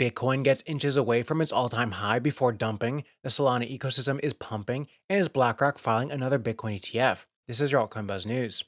Bitcoin gets inches away from its all-time high before dumping, the Solana ecosystem is pumping, and is BlackRock filing another Bitcoin ETF? This is your Altcoin Buzz News.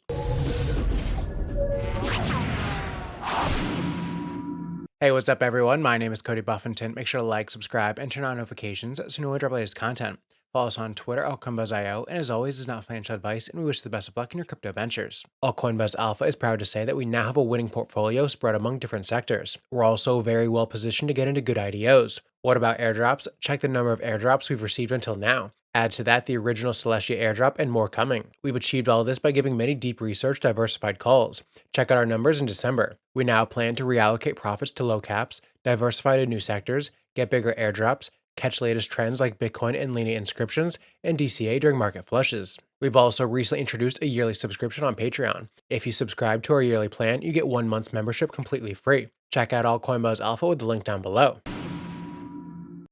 Hey, what's up everyone? My name is Cody Buffington. Make sure to like, subscribe, and turn on notifications so you know when we drop latest content. Follow us on Twitter, AltcoinBuzzIO, and as always, this is not financial advice, and we wish you the best of luck in your crypto ventures. Altcoin Buzz Alpha is proud to say that we now have a winning portfolio spread among different sectors. We're also very well positioned to get into good IDOs. What about airdrops? Check the number of airdrops we've received until now. Add to that the original Celestia airdrop and more coming. We've achieved all of this by giving many deep research, diversified calls. Check out our numbers in December. We now plan to reallocate profits to low caps, diversify to new sectors, get bigger airdrops, catch latest trends like Bitcoin and Lena inscriptions, and DCA during market flushes. We've also recently introduced a yearly subscription on Patreon. If you subscribe to our yearly plan, you get 1 month's membership completely free. Check out Altcoin Buzz Alpha with the link down below.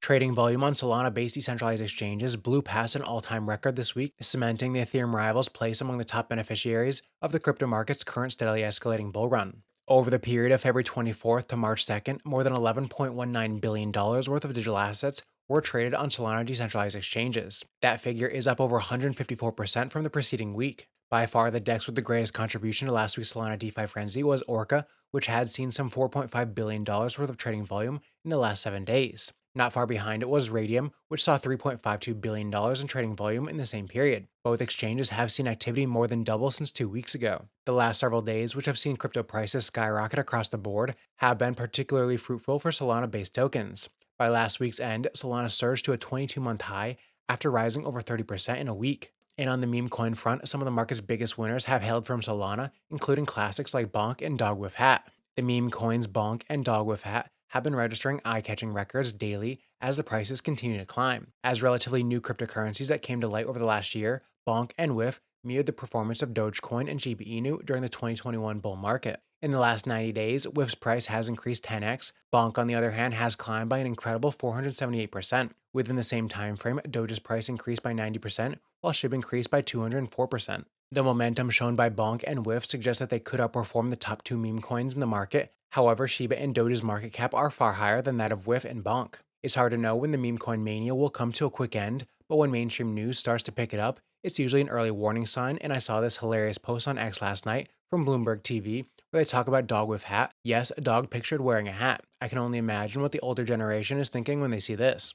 Trading volume on Solana-based decentralized exchanges blew past an all-time record this week, cementing the Ethereum rivals' place among the top beneficiaries of the crypto market's current steadily escalating bull run. Over the period of February 24th to March 2nd, more than $11.19 billion worth of digital assets were traded on Solana decentralized exchanges. That figure is up over 154% from the preceding week. By far, the DEX with the greatest contribution to last week's Solana DeFi frenzy was Orca, which had seen some $4.5 billion worth of trading volume in the last 7 days. Not far behind it was Radium, which saw $3.52 billion in trading volume in the same period. Both exchanges have seen activity more than double since 2 weeks ago. The last several days, which have seen crypto prices skyrocket across the board, have been particularly fruitful for Solana-based tokens. By last week's end, Solana surged to a 22-month high after rising over 30% in a week. And on the meme coin front, some of the market's biggest winners have hailed from Solana, including classics like Bonk and Dog with Hat. The meme coins Bonk and Dog with Hat have been registering eye-catching records daily as the prices continue to climb. As relatively new cryptocurrencies that came to light over the last year, Bonk and WIF mirrored the performance of Dogecoin and Shiba Inu during the 2021 bull market. In the last 90 days, WIF's price has increased 10x. Bonk, on the other hand, has climbed by an incredible 478%. Within the same time frame, Doge's price increased by 90%, while SHIB increased by 204%. The momentum shown by Bonk and WIF suggests that they could outperform the top 2 meme coins in the market. However, Shiba and Doge's market cap are far higher than that of WIF and Bonk. It's hard to know when the meme coin mania will come to a quick end, but when mainstream news starts to pick it up, it's usually an early warning sign, and I saw this hilarious post on X last night from Bloomberg TV where they talk about Dog with Hat. Yes, a dog pictured wearing a hat. I can only imagine what the older generation is thinking when they see this.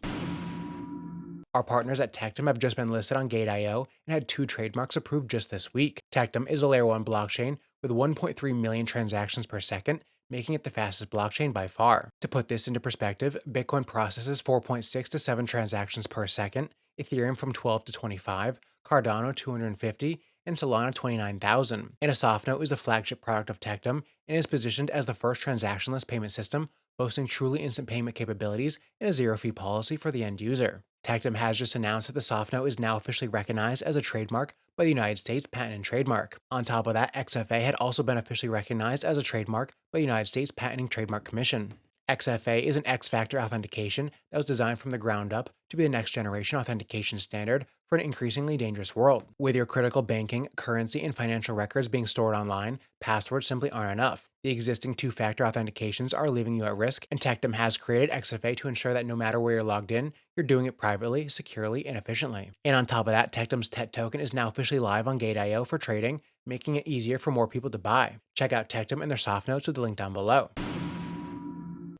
Our partners at Tectum have just been listed on Gate.io and had 2 trademarks approved just this week. Tectum is a Layer 1 blockchain with 1.3 million transactions per second, making it the fastest blockchain by far. To put this into perspective, Bitcoin processes 4.6 to 7 transactions per second, Ethereum from 12 to 25, Cardano 250, and Solana 29,000. And a soft note is the flagship product of Tectum and is positioned as the first transactionless payment system, boasting truly instant payment capabilities and a zero-fee policy for the end user. Tectum has just announced that the soft note is now officially recognized as a trademark by the United States Patent and Trademark. On top of that, XFA had also been officially recognized as a trademark by the United States Patent and Trademark Commission. XFA is an X-factor authentication that was designed from the ground up to be the next generation authentication standard for an increasingly dangerous world. With your critical banking, currency, and financial records being stored online, passwords simply aren't enough. The existing 2-factor authentications are leaving you at risk, and Tectum has created XFA to ensure that no matter where you're logged in, you're doing it privately, securely, and efficiently. And on top of that, Tectum's TET token is now officially live on Gate.io for trading, making it easier for more people to buy. Check out Tectum and their soft notes with the link down below.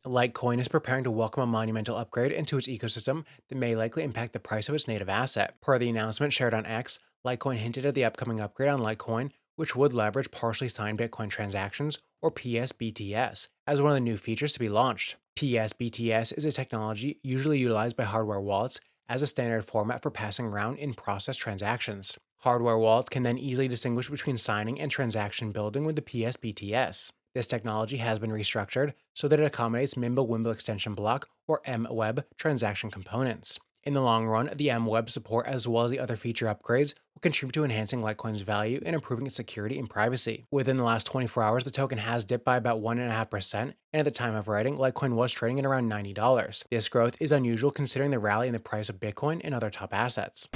Litecoin is preparing to welcome a monumental upgrade into its ecosystem that may likely impact the price of its native asset. Per the announcement shared on X, Litecoin hinted at the upcoming upgrade on Litecoin, which would leverage partially signed Bitcoin transactions, or PSBTS, as one of the new features to be launched. PSBTS is a technology usually utilized by hardware wallets as a standard format for passing around in-process transactions. Hardware wallets can then easily distinguish between signing and transaction building with the PSBTS. This technology has been restructured so that it accommodates Mimble-Wimble Extension Block, or MWEB, transaction components. In the long run, the MWEB support as well as the other feature upgrades will contribute to enhancing Litecoin's value and improving its security and privacy. Within the last 24 hours, the token has dipped by about 1.5%, and at the time of writing, Litecoin was trading at around $90. This growth is unusual considering the rally in the price of Bitcoin and other top assets.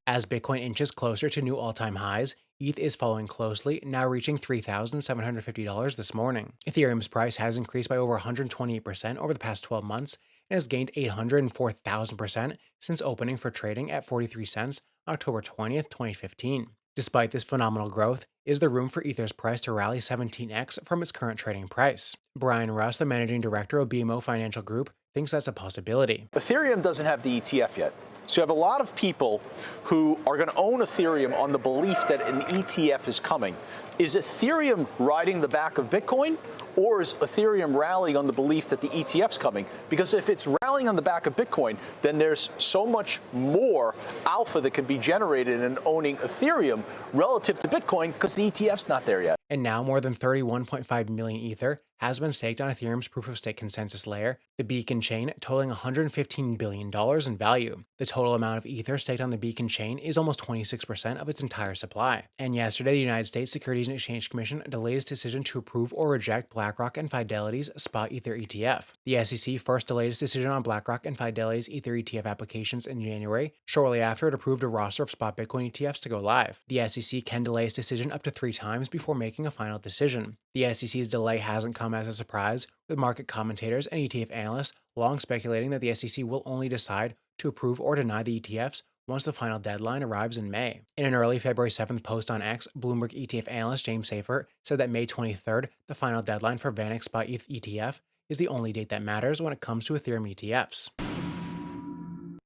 As Bitcoin inches closer to new all-time highs, ETH is following closely, now reaching $3,750 this morning. Ethereum's price has increased by over 128% over the past 12 months and has gained 804,000% since opening for trading at 43 cents on October 20th, 2015. Despite this phenomenal growth, is there room for Ether's price to rally 17x from its current trading price? Brian Russ, the managing director of BMO Financial Group, thinks that's a possibility. Ethereum doesn't have the ETF yet. So you have a lot of people who are going to own Ethereum on the belief that an ETF is coming. Is Ethereum riding the back of Bitcoin? Or is Ethereum rallying on the belief that the ETF's coming? Because if it's rallying on the back of Bitcoin, then there's so much more alpha that could be generated in owning Ethereum relative to Bitcoin because the ETF's not there yet. And now more than 31.5 million Ether has been staked on Ethereum's proof-of-stake consensus layer, the Beacon chain, totaling $115 billion in value. The total amount of Ether staked on the Beacon chain is almost 26% of its entire supply. And yesterday, the United States Securities and Exchange Commission delayed its decision to approve or reject BlackRock and Fidelity's spot Ether ETF. The SEC first delayed its decision on BlackRock and Fidelity's Ether ETF applications in January, shortly after it approved a roster of spot Bitcoin ETFs to go live. The SEC can delay its decision up to 3 times before making a final decision. The SEC's delay hasn't come as a surprise, with market commentators and ETF analysts long speculating that the SEC will only decide to approve or deny the ETFs once the final deadline arrives in May. In an early February 7th post on X, Bloomberg ETF analyst James Seyffert said that May 23rd, the final deadline for VanEck Spot ETH ETF, is the only date that matters when it comes to Ethereum ETFs.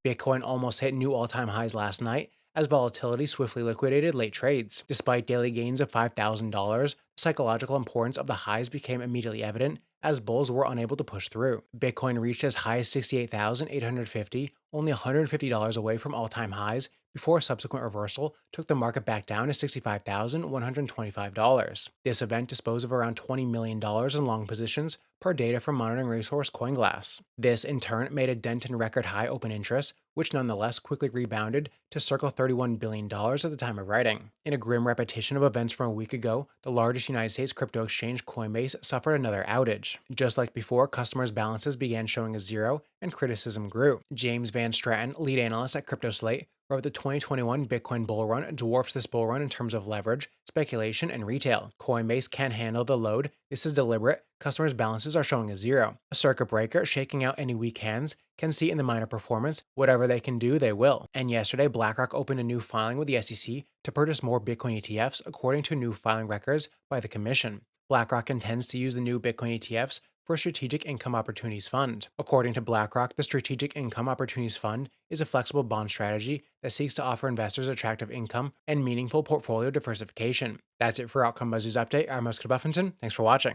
Bitcoin almost hit new all-time highs last night as volatility swiftly liquidated late trades. Despite daily gains of $5,000, the psychological importance of the highs became immediately evident as bulls were unable to push through. Bitcoin reached as high as $68,850, only $150 away from all-time highs, before a subsequent reversal took the market back down to $65,125. This event disposed of around $20 million in long positions per data from monitoring resource CoinGlass. This, in turn, made a dent in record high open interest, which nonetheless quickly rebounded to circa $31 billion at the time of writing. In a grim repetition of events from a week ago, the largest United States crypto exchange Coinbase suffered another outage. Just like before, customers' balances began showing a zero and criticism grew. James Van Straten, lead analyst at CryptoSlate, wrote the 2021 Bitcoin bull run dwarfs this bull run in terms of leverage, speculation, and retail. Coinbase can't handle the load. This is deliberate. Customers' balances are showing a zero. A circuit breaker shaking out any weak hands can see in the miner performance. Whatever they can do, they will. And yesterday, BlackRock opened a new filing with the SEC to purchase more Bitcoin ETFs according to new filing records by the Commission. BlackRock intends to use the new Bitcoin ETFs for a Strategic Income Opportunities Fund. According to BlackRock, the Strategic Income Opportunities Fund is a flexible bond strategy that seeks to offer investors attractive income and meaningful portfolio diversification. That's it for Altcoin Buzz Update. I'm Cody Buffington. Thanks for watching.